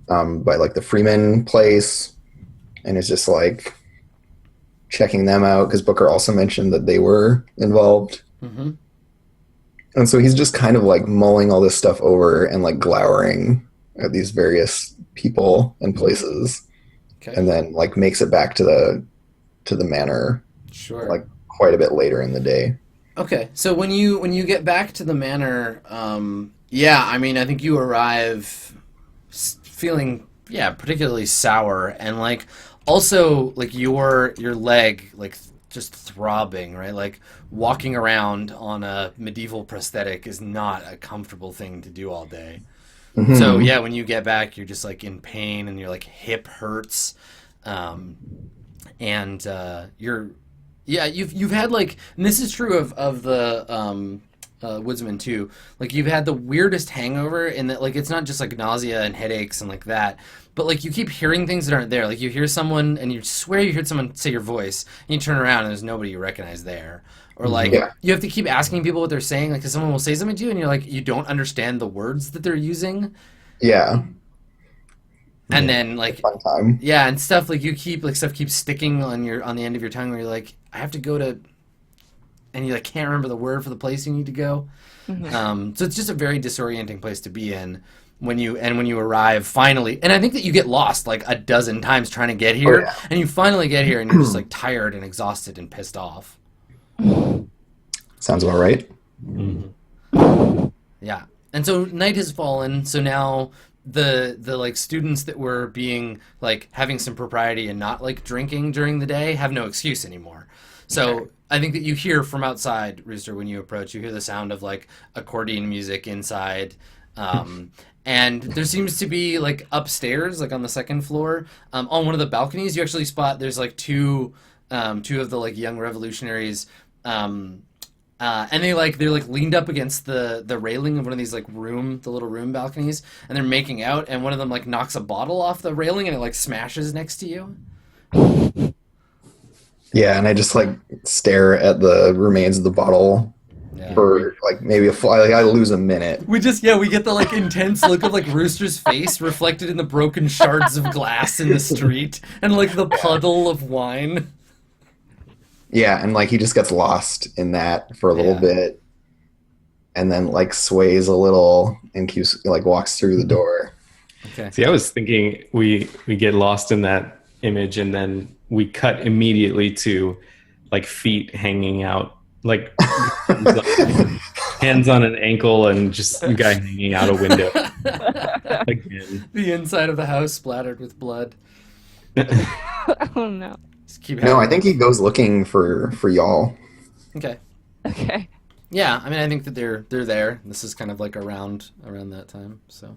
by like the Freeman place, and is just like checking them out because Booker also mentioned that they were involved. Mm-hmm. And so he's just kind of like mulling all this stuff over and like glowering at these various people and places, Okay. and then like makes it back to the manor Sure. like quite a bit later in the day. Okay, so when you get back to the manor, yeah, I mean, I think you arrive feeling, yeah, particularly sour, and like also like your leg like just throbbing, right? Like walking around on a medieval prosthetic is not a comfortable thing to do all day. Mhm. So yeah, when you get back, you're just like in pain, and your like hip hurts, and you've had like, and this is true of the woodsman too. Like you've had the weirdest hangover in that like it's not just like nausea and headaches and like that, but like you keep hearing things that aren't there. Like you hear someone and you swear you heard someone say your voice, and you turn around and there's nobody you recognize there. Or like Yeah. you have to keep asking people what they're saying, like 'cause someone will say something to you and you're like you don't understand the words that they're using, Yeah, and then like fun time. yeah, and stuff like you keep like stuff keeps sticking on the end of your tongue where you're like I have to go to, and you like can't remember the word for the place you need to go. So it's just a very disorienting place to be in when you arrive finally. And I think that you get lost like a dozen times trying to get here, Oh, yeah. and you finally get here and you're just like tired and exhausted and pissed off. Sounds about right. Yeah. And so night has fallen, so now the like students that were being like having some propriety and not like drinking during the day have no excuse anymore. So I think that you hear from outside, Rooster, when you approach, you hear the sound of like accordion music inside. And there seems to be like upstairs, like on the second floor, on one of the balconies, you actually spot there's like two of the like young revolutionaries And they're like leaned up against the railing of one of these like the little room balconies, and they're making out, and one of them like knocks a bottle off the railing and it like smashes next to you. Yeah, and I just like stare at the remains of the bottle Yeah. for like maybe like I lose a minute. We get the like intense look of like Rooster's face reflected in the broken shards of glass in the street and like the puddle of wine. Yeah, and like he just gets lost in that for a little bit, and then like sways a little and keeps like walks through the door. Okay. See, I was thinking we get lost in that image, and then we cut immediately to like feet hanging out, like hands on an ankle, and just a guy hanging out a window. Again. The inside of the house splattered with blood. Oh no. Just keep No, I think he goes looking for y'all. Okay. Okay. Yeah, I mean, I think that they're there. This is kind of like around that time. So.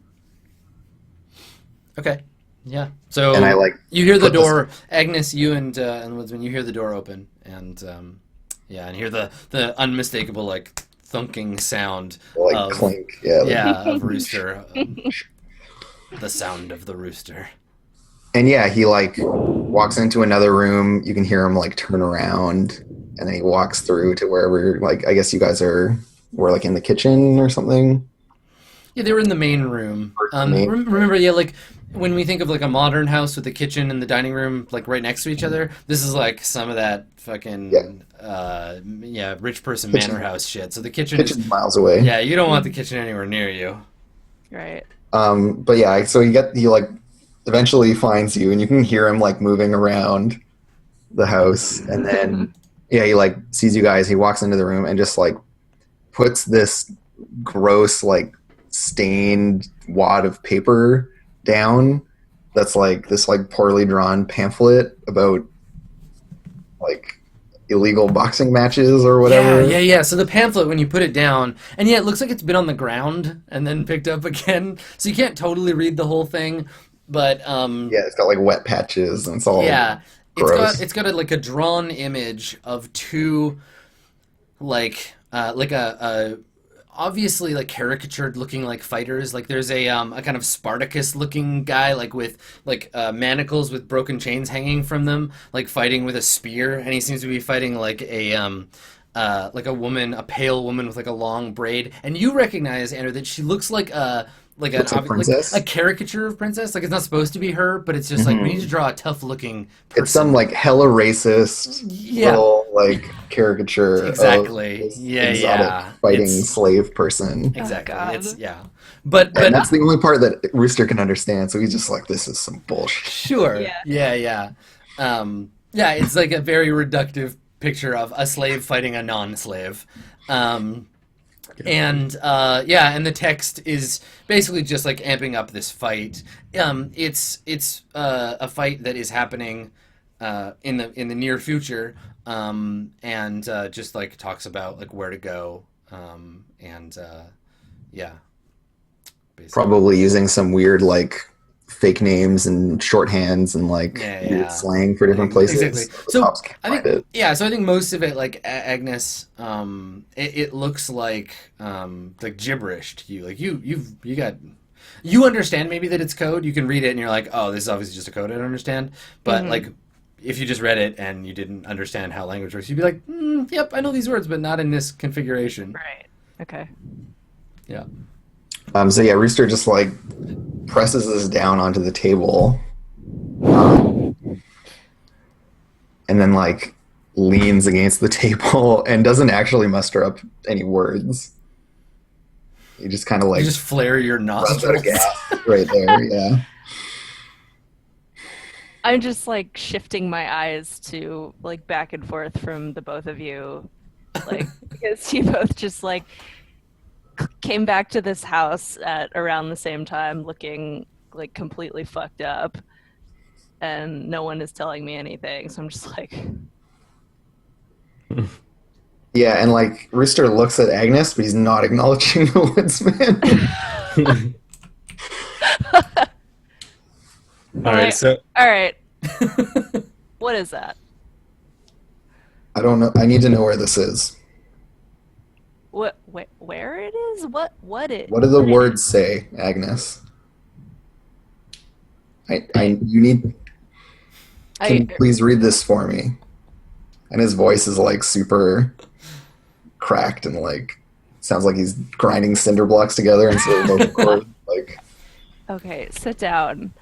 Okay. Yeah. So. And I like you hear the put this- door, Agnes. You and Woodsman. You hear the door open, and and hear the unmistakable like thunking sound like of clink. Yeah. of Rooster. The sound of the rooster. And yeah, he like walks into another room. You can hear him like turn around, and then he walks through to wherever. Like I guess you guys were like in the kitchen or something. Yeah, they were in the main room. Remember, yeah, like when we think of like a modern house with the kitchen and the dining room like right next to each other, this is like some of that fucking rich person manor house shit. So the kitchen's miles away. Yeah, you don't want the kitchen anywhere near you. Right. But yeah, so he like eventually finds you, and you can hear him like moving around the house, and then he like sees you guys. He walks into the room and just like puts this gross like stained wad of paper down. That's like this like poorly drawn pamphlet about like illegal boxing matches or whatever. Yeah. So the pamphlet, when you put it down, and it looks like it's been on the ground and then picked up again. So you can't totally read the whole thing. But it's got like wet patches and it's all gross. It's got like a drawn image of two like a obviously like caricatured looking like fighters. Like there's a kind of Spartacus looking guy like with like manacles with broken chains hanging from them, like fighting with a spear, and he seems to be fighting like a woman, a pale woman with like a long braid, and you recognize, Andrew, that she looks like a princess? like a caricature of princess. Like it's not supposed to be her, but it's just like we need to draw a tough looking person. It's some like hella racist little like caricature exactly. of this exotic fighting slave person. Exactly. Oh, It's but and that's the only part that Rooster can understand. So he's just like, this is some bullshit. Sure. Yeah. It's like a very reductive picture of a slave fighting a non-slave. And the text is basically just like amping up this fight. It's a fight that is happening in the near future, and just like talks about like where to go, basically. Probably using some weird like fake names and shorthands and like weird slang for different places. Exactly. So I think most of it, like Agnes, it looks like gibberish to you. Like you understand maybe that it's code. You can read it and you're like, oh, this is obviously just a code I don't understand. But like if you just read it and you didn't understand how language works, you'd be like, yep, I know these words, but not in this configuration. Right. Okay. Yeah. Rooster just like presses this down onto the table, and then like leans against the table and doesn't actually muster up any words. You just kind of like you just flare your nostrils. Runs out of gas right there. Yeah. I'm just like shifting my eyes to like back and forth from the both of you, like because you both just like came back to this house at around the same time looking like completely fucked up, and no one is telling me anything, so I'm just like yeah, and like Rooster looks at Agnes, but he's not acknowledging the woodsman. All right. What is that? I don't know. I need to know where this is. where it is? What it? What do the words say, Agnes? You need. Can you please read this for me? And his voice is like super cracked and like sounds like he's grinding cinder blocks together instead of vocal cords. Like, Okay, sit down.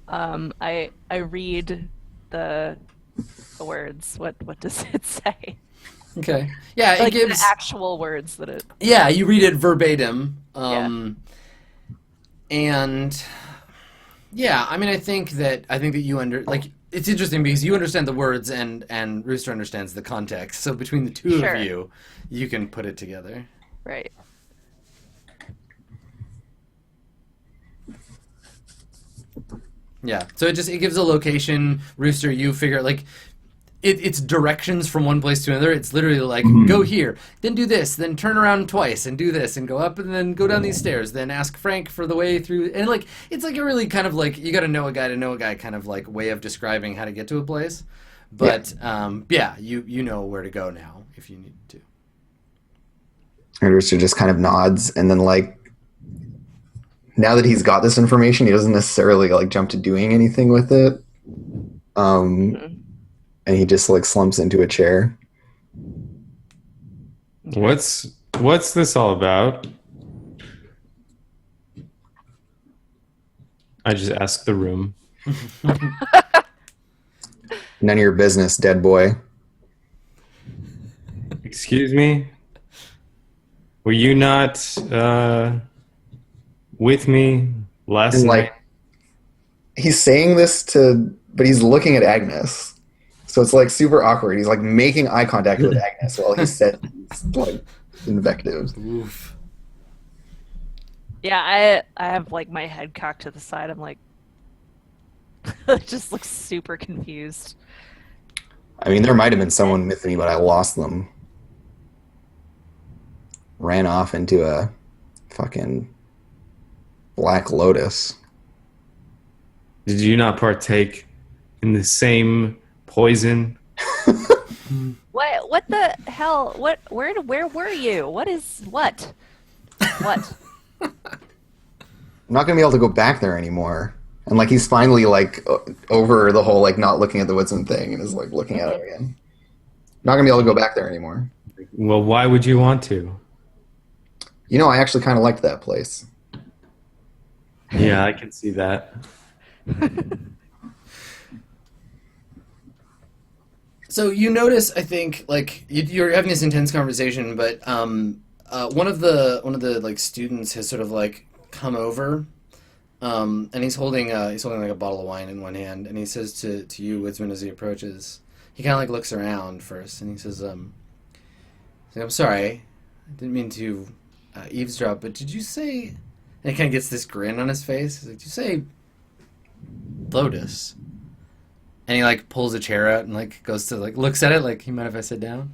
I read the words. What does it say? Okay. Yeah, it Like gives. the actual words that it. Yeah, you read it verbatim. And yeah, I mean, I think that you it's interesting because you understand the words and Rooster understands the context. So between the two Sure. of you, you can put it together. Right. Yeah. So it gives a location. Rooster, you figure like it's directions from one place to another. It's literally like go here, then do this, then turn around twice and do this, and go up and then go down these stairs. Then ask Frank for the way through. And like it's like a really kind of like you got to know a guy kind of like way of describing how to get to a place. But yeah, you know where to go now if you need to. and Rooster just kind of nods, and then like now that he's got this information, he doesn't necessarily like jump to doing anything with it. And he just like slumps into a chair. What's this all about? I just ask the room. None of your business, dead boy. Excuse me? Were you not with me last And night? like he's saying this but he's looking at Agnes. So it's like super awkward. He's like making eye contact with Agnes while he says like invectives. Oof. Yeah, I have like my head cocked to the side. I'm like, it just looks super confused. I mean, there might have been someone with me, but I lost them. Ran off into a fucking Black Lotus. Did you not partake in the same poison? What the hell? Where were you? What? What? I'm not gonna be able to go back there anymore. And like he's finally like over the whole like not looking at the woodsman thing and is like looking at it again. Not gonna be able to go back there anymore. Well, why would you want to? You know, I actually kind of liked that place. Yeah, I can see that. So you notice, I think, like you're having this intense conversation, but one of the like students has sort of like come over, and he's holding like a bottle of wine in one hand, and he says to you, Woodsman, as he approaches, he kind of like looks around first, and he says, "I'm sorry, I didn't mean to eavesdrop, but did you say?" And he kind of gets this grin on his face. He's like, "Did you say Lotus?" And he like pulls a chair out and like goes to like looks at it like, "You mind if I sit down?"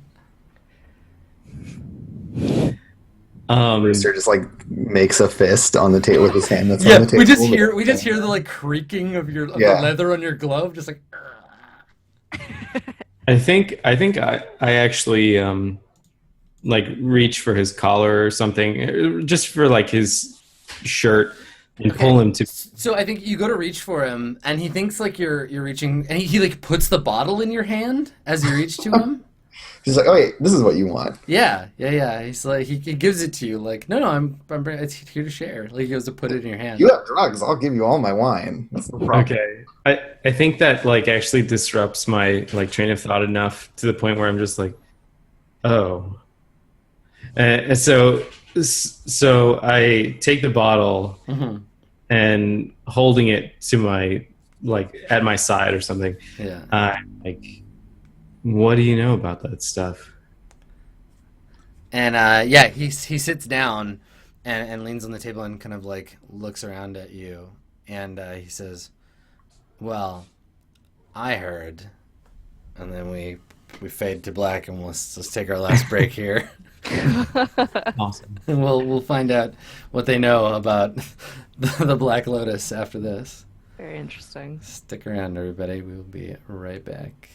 Rooster just like makes a fist on the table with his hand that's on the table. we just hear the like creaking of the leather on your glove, just like. I think I actually like reach for his collar or something, just for like his shirt, and pull him to. So I think you go to reach for him, and he thinks like you're reaching, and he like puts the bottle in your hand as you reach to him. He's like, "Oh wait, this is what you want." Yeah. He's like he gives it to you, like, no, I'm it's here to share. Like he goes to put it in your hand. You have drugs. I'll give you all my wine. That's no problem. Okay, I think that like actually disrupts my like train of thought enough to the point where I'm just like, oh, and so I take the bottle. Mm-hmm. And holding it to my like at my side or something. Yeah. Like, what do you know about that stuff? And he sits down and leans on the table and kind of like looks around at you, and he says, "Well, I heard," and then we fade to black, and let's take our last break here. Awesome. And we'll find out what they know about the Black Lotus after this. Very interesting. Stick around, everybody. We'll be right back.